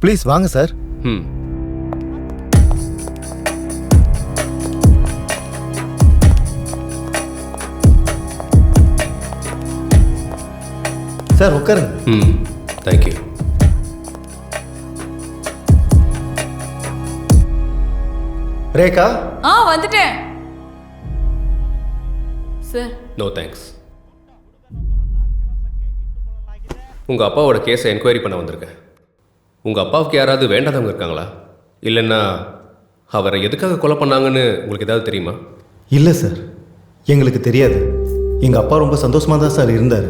Please வாங்க sir. Sir உட்காருங்க. Thank you. Rekha. வந்துட்டேன் சார். No thanks. உங்கள் அப்பாவோட கேஸை என்கொயரி பண்ண வந்திருக்கேன். உங்கள் அப்பாவுக்கு யாராவது வேண்டாதவங்க இருக்காங்களா? இல்லைன்னா அவரை எதுக்காக கொலை பண்ணாங்கன்னு உங்களுக்கு ஏதாவது தெரியுமா? இல்லை சார், எங்களுக்கு தெரியாது. எங்கள் அப்பா ரொம்ப சந்தோஷமாக தான் சார் இருந்தார்.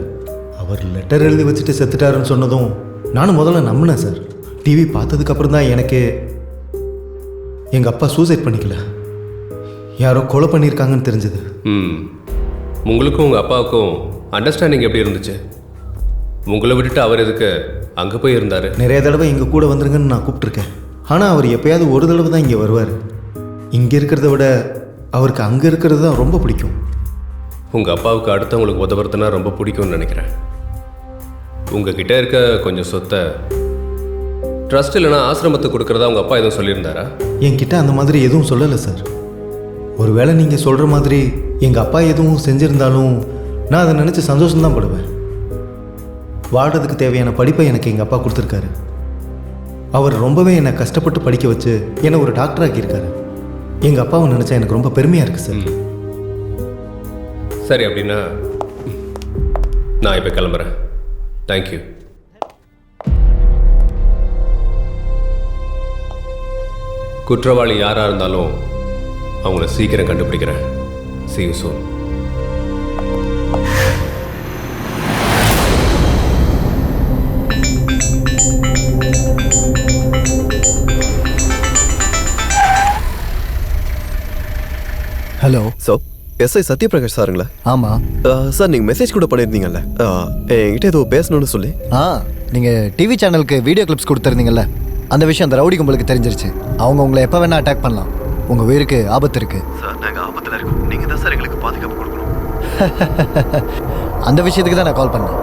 அவர் லெட்டர் எழுதி வச்சுட்டு செத்துட்டாருன்னு சொன்னதும் நானும் முதல்ல நம்பினேன் சார். டிவி பார்த்ததுக்கப்புறம் தான் எனக்கு எங்கள் அப்பா சூசைட் பண்ணிக்கல, யாரோ கொலை பண்ணியிருக்காங்கன்னு தெரிஞ்சது. உங்களுக்கும் உங்கள் அப்பாவுக்கும் அண்டர்ஸ்டாண்டிங் எப்படி இருந்துச்சு? உங்களை விட்டுட்டு அவர் எதுக்கு அங்கே போய் இருந்தார்? நிறைய தடவை எங்கள் கூட வந்துருங்கன்னு நான் கூப்பிட்ருக்கேன். ஆனால் அவர் எப்போயாவது ஒரு தடவை தான் இங்கே வருவார். இங்கே இருக்கிறத விட அவருக்கு அங்கே இருக்கிறது தான் ரொம்ப பிடிக்கும். உங்கள் அப்பாவுக்கு அடுத்தவங்களுக்கு உதவுறதுனா ரொம்ப பிடிக்கும்னு நினைக்கிறேன். உங்ககிட்ட இருக்க கொஞ்சம் சொத்தை ட்ரஸ்ட் இல்லைனா ஆசிரமத்துக்கு கொடுக்குறதா உங்கள் அப்பா எதுவும் சொல்லியிருந்தாரா? என்கிட்ட அந்த மாதிரி எதுவும் சொல்லலை சார். ஒருவேளை நீங்கள் சொல்கிற மாதிரி எங்கள் அப்பா எதுவும் செஞ்சுருந்தாலும் நான் அதை நினச்சி சந்தோஷம்தான் படுவேன். வாழ்கிறதுக்கு தேவையான படிப்பை எனக்கு எங்கள் அப்பா கொடுத்துருக்காரு. அவர் ரொம்பவே என்னை கஷ்டப்பட்டு படிக்க வச்சு என்னை ஒரு டாக்டர் ஆக்கியிருக்காரு. எங்கள் அப்பாவை நினச்சா எனக்கு ரொம்ப பெருமையாக இருக்குது சார். சரி, அப்படின்னா நான் இப்போ கிளம்புறேன். தேங்க்யூ. குற்றவாளி யாராக இருந்தாலும் அவங்கள சீக்கிரம் கண்டுபிடிக்கிறேன். See you soon. Hello sir, SI Satyaprakash சாருங்களா? ஆமாம் சார், நீங்கள் மெசேஜ் கூட பண்ணியிருந்தீங்கல்ல, என்கிட்ட ஏதோ பேசணும்னு சொல்லி. நீங்கள் டிவி சேனலுக்கு வீடியோ கிளிப்ஸ் கொடுத்துருந்தீங்கல்ல, அந்த விஷயம் அந்த ரவுடி கும்பலுக்கு தெரிஞ்சிருச்சு. அவங்க உங்களை எப்போ வேணால் அட்டாக் பண்ணலாம். உங்கள் உயிருக்கு ஆபத்து இருக்குது சார். நாங்கள் ஆபத்தில் இருக்கோம். நீங்கள் தான் சார் எங்களுக்கு பாதுகாப்பு கொடுக்கணும். அந்த விஷயத்துக்கு தான் நான் கால் பண்ணேன்.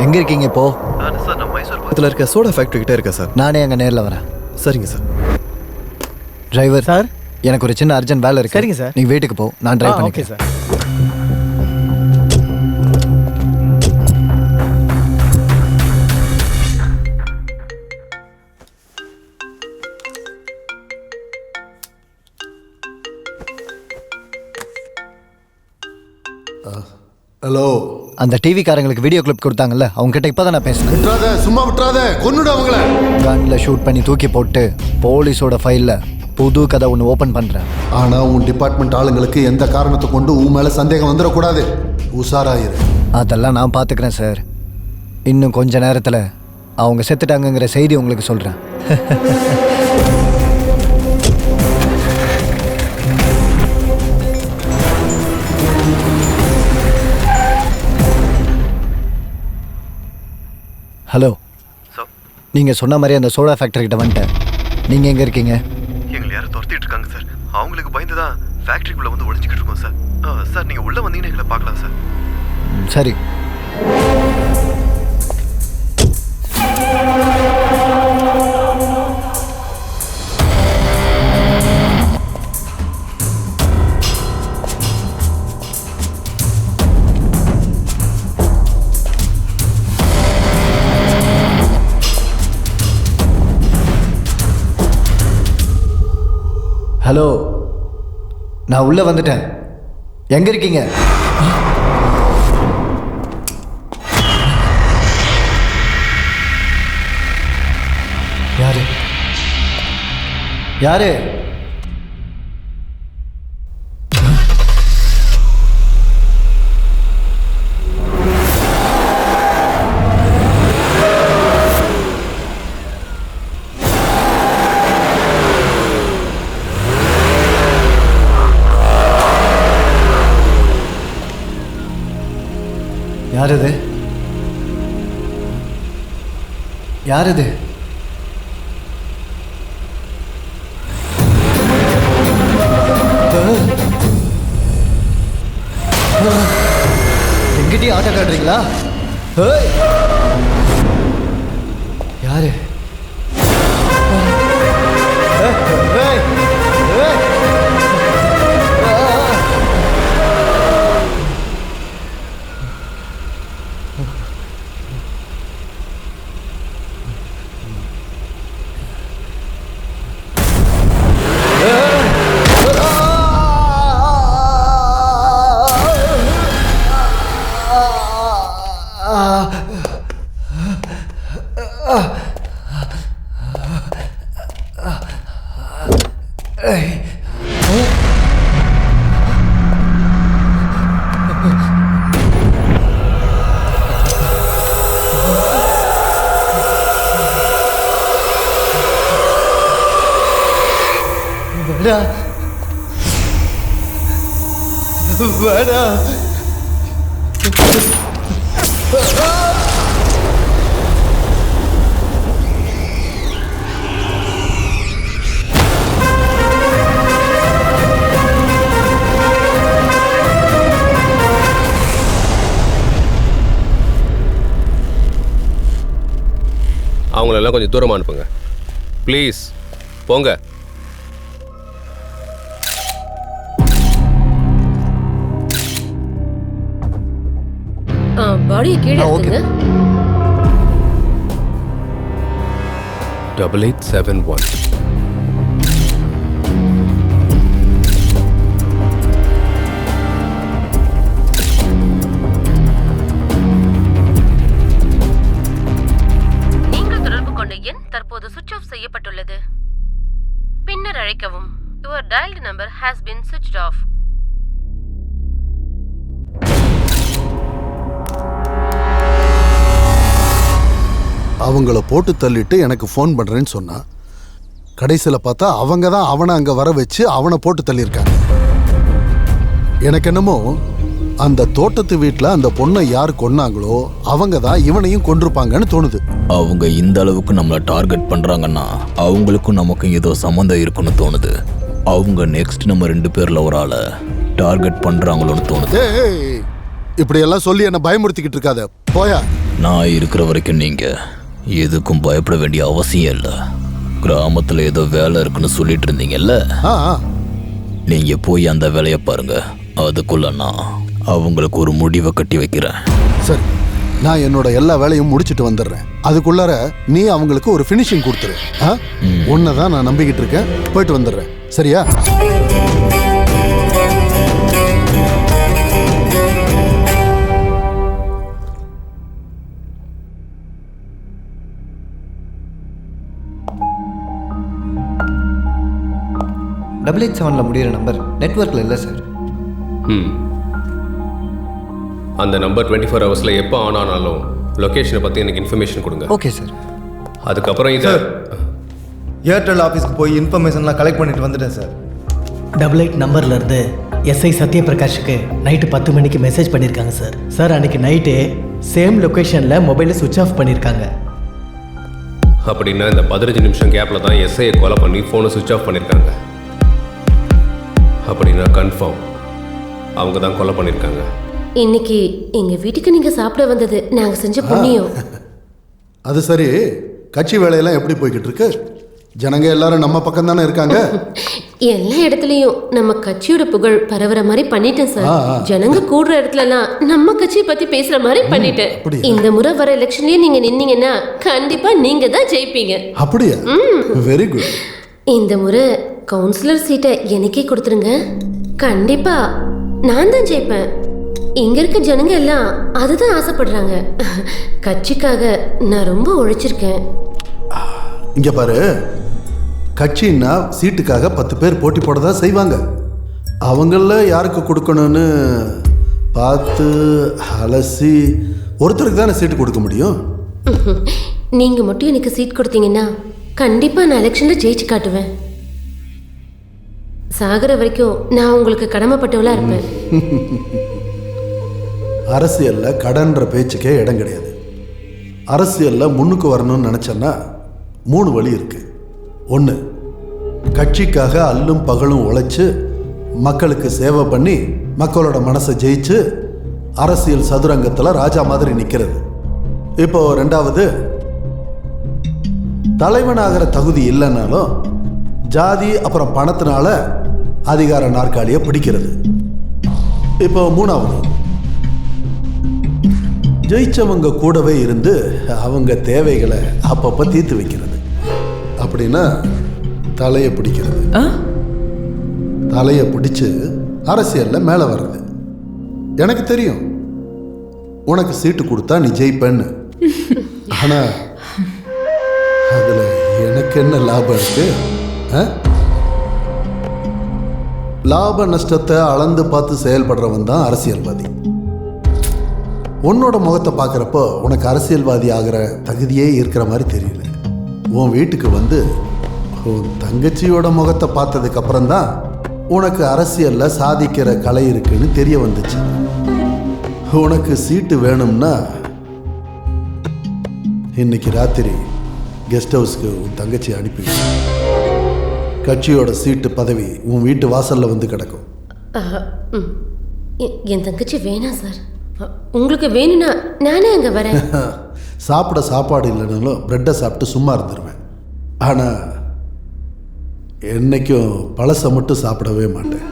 எங்கே இருக்கீங்க இப்போ? சார், நான் மைசூர் பக்கத்தில் இருக்க சோடா ஃபேக்ட்ரி கிட்டே இருக்கேன் சார். நானே அங்கே நேரில் வரேன். சரிங்க சார். டிரைவர் சார், எனக்கு ஒரு சின்ன அர்ஜென்ட் வேலை இருக்கு. சரிங்க சார், நீங்கள் வீட்டுக்கு போ, நான் டிரைவ் பண்ணிக்கிறேன். சார். ஹலோ, அந்த டிவி காரங்களுக்கு வீடியோ கிளிப் கொடுத்தாங்கல்ல, அவங்க கிட்ட இப்பதான் நான் பேசுறேன். விட்டுறாத, சும்மா விட்டுறாத, கொன்னுடு அவங்கள. கன்ல ஷூட் பண்ணி தூக்கி போட்டு போலீஸோட ஃபைல்ல புது கதை ஒன்று ஓப்பன் பண்றேன். ஆனா உன் டிபார்ட்மெண்ட் ஆளுங்களுக்கு எந்த காரணத்தை கொண்டு உன் மேல சந்தேகம் வந்துடக்கூடாது. உஷாராயிரு. அதெல்லாம் நான் பார்த்துக்கிறேன் சார். இன்னும் கொஞ்ச நேரத்தில் அவங்க செத்துட்டாங்கங்கிற செய்தி உங்களுக்கு சொல்கிறேன். ஹலோ சார், நீங்கள் சொன்ன மாதிரி அந்த சோடா ஃபேக்டரி கிட்ட வந்துட்டேன். நீங்கள் எங்கே இருக்கீங்க? எங்களை யாரும் துரத்திட்டு இருக்காங்க சார். அவங்களுக்கு பயந்து தான் ஃபேக்ட்ரிக்குள்ளே வந்து ஒழிஞ்சிக்கிட்டு இருக்கோம் சார். சார், நீங்கள் உள்ளே வந்தீங்கன்னா எங்களை பார்க்கலாம் சார். சரி. ஹலோ, நான் உள்ளே வந்துட்டேன். எங்கே இருக்கீங்க? யாரு யாரு? யாரது? யாரது? எங்கிட்டயும் ஆட்ட காட்டுறீங்களா? யாரு? வேணா. அவங்களெல்லாம் கொஞ்சம் தூரமாக அனுப்புங்க ப்ளீஸ். போங்க. பாடியை கீழே இருக்குங்க. 8871. நீங்கள் தொடர்பு கொண்ட எண் தற்போது சுவிட்ச் ஆஃப் செய்யப்பட்டுள்ளது. பின்னர் அழைக்கவும். Your dialed number has been switched off. அவங்கள போட்டு தள்ளிட்டு எனக்கு ஃபோன் பண்ணுறேன்னு சொன்னா, கடைசியில் பார்த்தா அவங்க தான் அவனை அங்கே வர வச்சு அவனை போட்டு தள்ளியிருக்காங்க. எனக்கு என்னமோ அந்த தோட்டத்து வீட்டில் அந்த பொண்ணை யார் கொன்னாங்களோ அவங்க தான் இவனையும் கொண்டிருப்பாங்கன்னு தோணுது. அவங்க இந்த அளவுக்கு நம்மளை டார்கெட் பண்ணுறாங்கன்னா அவங்களுக்கும் நமக்கும் ஏதோ சம்மந்தம் இருக்குன்னு தோணுது. அவங்க நெக்ஸ்ட் நம்ம 2 பேரில் ஒரு ஆளை டார்கெட் பண்ணுறாங்களோன்னு தோணுது. இப்படியெல்லாம் சொல்லி என்னை பயமுறுத்திக்கிட்டு இருக்காத, போயா. நான் இருக்கிற வரைக்கும் நீங்கள் எதுக்கும் பயப்பட வேண்டிய அவசியம் இல்லை. கிராமத்தில் ஏதோ வேலை இருக்குன்னு சொல்லிட்டு இருந்தீங்கல்ல, நீங்கள் போய் அந்த வேலையை பாருங்க. அதுக்குள்ள நான் அவங்களுக்கு ஒரு முடிவை கட்டி வைக்கிறேன். சரி, நான் என்னோட எல்லா வேலையும் முடிச்சுட்டு வந்துடுறேன். அதுக்குள்ளார நீ அவங்களுக்கு ஒரு ஃபினிஷிங் கொடுத்துரு. உன்னை தான் நான் நம்பிக்கிட்டு இருக்கேன். போயிட்டு வந்துடுறேன், சரியா? டபுள் 87 முடிகிற நம்பர் நெட்வொர்க்கில் இல்லை சார். அந்த நம்பர் 24 ஹவர்ஸில் எப்போ ஆன் ஆனாலும் லொக்கேஷனை பற்றி எனக்கு இன்ஃபர்மேஷன் கொடுங்க. Okay sir. அதுக்கப்புறம் இதை ஏர்டெல் ஆஃபீஸ்க்கு போய் இன்ஃபர்மேஷன்லாம் கலெக்ட் பண்ணிட்டு வந்துட்டேன் சார். 88 நம்பர்லேருந்து எஸ்ஐ சத்யபிரகாஷுக்கு நைட்டு 10 மணிக்கு மெசேஜ் பண்ணியிருக்காங்க சார். சார் அன்றைக்கி நைட்டே சேம் லொக்கேஷனில் மொபைலை சுவிட்ச் ஆஃப் பண்ணியிருக்காங்க. அப்படின்னா இந்த 15 நிமிஷம் கேப்பில் தான் எஸ்ஐயை கொலை பண்ணி ஃபோனை சுவிட்ச் ஆஃப் பண்ணியிருக்காங்க. அப்படின்னா கன்ஃபார்ம் அவங்க தான் கொலை பண்ணியிருக்காங்க. இன்னைக்கு எங்க வீட்டுக்கு நீங்க சாப்பிட வந்தது நாங்க செஞ்ச புண்ணியம். அது சரி, கட்சி வேலையெல்லாம் எப்படி போய்கிட்டு இருக்கு? ஜனங்க எல்லாரும் நம்ம பக்கம் தானே இருக்காங்க. எல்லா இடத்துலயும் நம்ம கட்சியோட புகழ் பரவுற மாதிரி பண்ணிட்டேன் சார். ஜனங்க கூடுற இடத்துலலாம் நம்ம கட்சியை பத்தி பேசுற மாதிரி பண்ணிட்டேன். இந்த முறை வர எலெக்ஷன்லயே நீங்க நின்னீங்கன்னா கண்டிப்பா நீங்க தான் ஜெயிப்பீங்க. அப்படியா? Very good. இந்த முறை கவுன்சிலர் சீட்டை எனக்கே கொடுத்துருங்க. கண்டிப்பா நான் தான் ஜெயிப்பேன். இங்க இருக்க ஜனங்க எல்லாம் அதுதான் ஆசைப்படுறாங்க. கட்சிக்காக நான் ரொம்ப உழைச்சிருக்கேன். இங்க பாரு, கட்சின்னா சீட்டுக்காக 10 பேர் போட்டி போட தான் செய்வாங்க. அவங்கள யாருக்கு கொடுக்கணும்னு பார்த்து அலசி ஒருத்தருக்கு தானே சீட்டு கொடுக்க முடியும். நீங்க மட்டும் எனக்கு சீட் கொடுத்தீங்கன்னா கண்டிப்பா நான் எலெக்ஷன்ல ஜெயிச்சு காட்டுவேன். சாகர வரைக்கும் நான் உங்களுக்கு கடமைப்பட்டவளா இருப்பேன். அரசியல்ல கடன்ற பேச்சுக்கே இடம் கிடையாது. அரசியல்ல முன்னுக்கு வரணும்னு நினைச்சேன்னா 3 வழி இருக்கு. 1, கட்சிக்காக அல்லும் பகலும் உழைச்சு மக்களுக்கு சேவை பண்ணி மக்களோட மனசை ஜெயிச்சு அரசியல் சதுரங்கத்தில் ராஜா மாதிரி நிற்கிறது. இப்போ 2வது, தலைவனாகிற தகுதி இல்லைன்னாலும் ஜாதி அப்புறம் பணத்தினால அதிகார நாற்காலியை பிடிக்கிறது. இப்போ மூணாவது, ஜெயிச்சவங்க கூடவே இருந்து அவங்க தேவைகளை அப்பப்போ தீர்த்து வைக்கிறது. அப்படின்னா தலையை பிடிக்கிறது. தலையை பிடிச்சு அரசியலில் மேலே வர்றது. எனக்கு தெரியும் உனக்கு சீட்டு கொடுத்தா நீ ஜெயிப்பேன்னு. ஆனால் அதில் எனக்கு என்ன லாபம் இருக்கு? லாப நஷ்டத்தை அளந்து பார்த்து செயல்படுறவன் தான் அரசியல்வாதி. உன்னோட முகத்தை பார்க்குறப்போ உனக்கு அரசியல்வாதி ஆகிற தகுதியே இருக்கிற மாதிரி தெரியல. உன் வீட்டுக்கு வந்து உன் தங்கச்சியோட முகத்தை பார்த்ததுக்கு அப்புறம்தான் உனக்கு அரசியலில் சாதிக்கிற கலை இருக்குன்னு தெரிய வந்துச்சு. உனக்கு சீட்டு வேணும்னா இன்னைக்கு ராத்திரி கெஸ்ட் ஹவுஸ்க்கு உன் தங்கச்சி அனுப்பி கட்சியோட சீட்டு பதவி உன் வீட்டு வாசல்ல வந்து கிடக்கும். என் தங்கச்சி வேணாம் சார். உங்களுக்கு வேணும்னா நானே அங்கே வரேன். சாப்பிட சாப்பாடு இல்லைனாலும் பிரெட்டை சாப்பிட்டு சும்மா இருந்துருவேன். ஆனால் என்னைக்கும் பழசை மட்டும் சாப்பிடவே மாட்டேன்.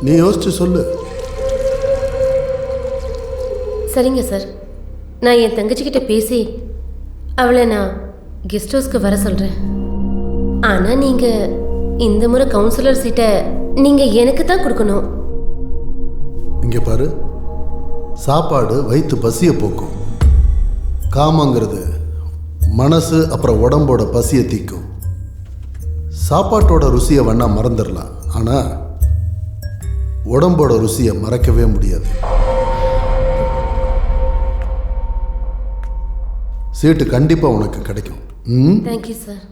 நீ யோசிச்சு சொல்லு. சரிங்க சார், நான் என் தங்கச்சிக்கிட்ட பேசி அவளை நான் கெஸ்ட் ஹவுஸ்க்கு வர சொல்கிறேன். ஆனால் நீங்கள் இந்த முறை கவுன்சிலர் சீட்டை நீங்கள் எனக்கு தான் கொடுக்கணும். இங்கே பாரு, சாப்பாடு வயிற்று பசியை போக்கும். காமங்கிறது மனசு அப்புறம் உடம்போட பசியை தீக்கும். சாப்பாட்டோட ருசியை வேணா மறந்துடலாம், ஆனால் உடம்போட ருசியை மறக்கவே முடியாது. சீட்டு கண்டிப்பாக உனக்கு கிடைக்கும். Thank you sir.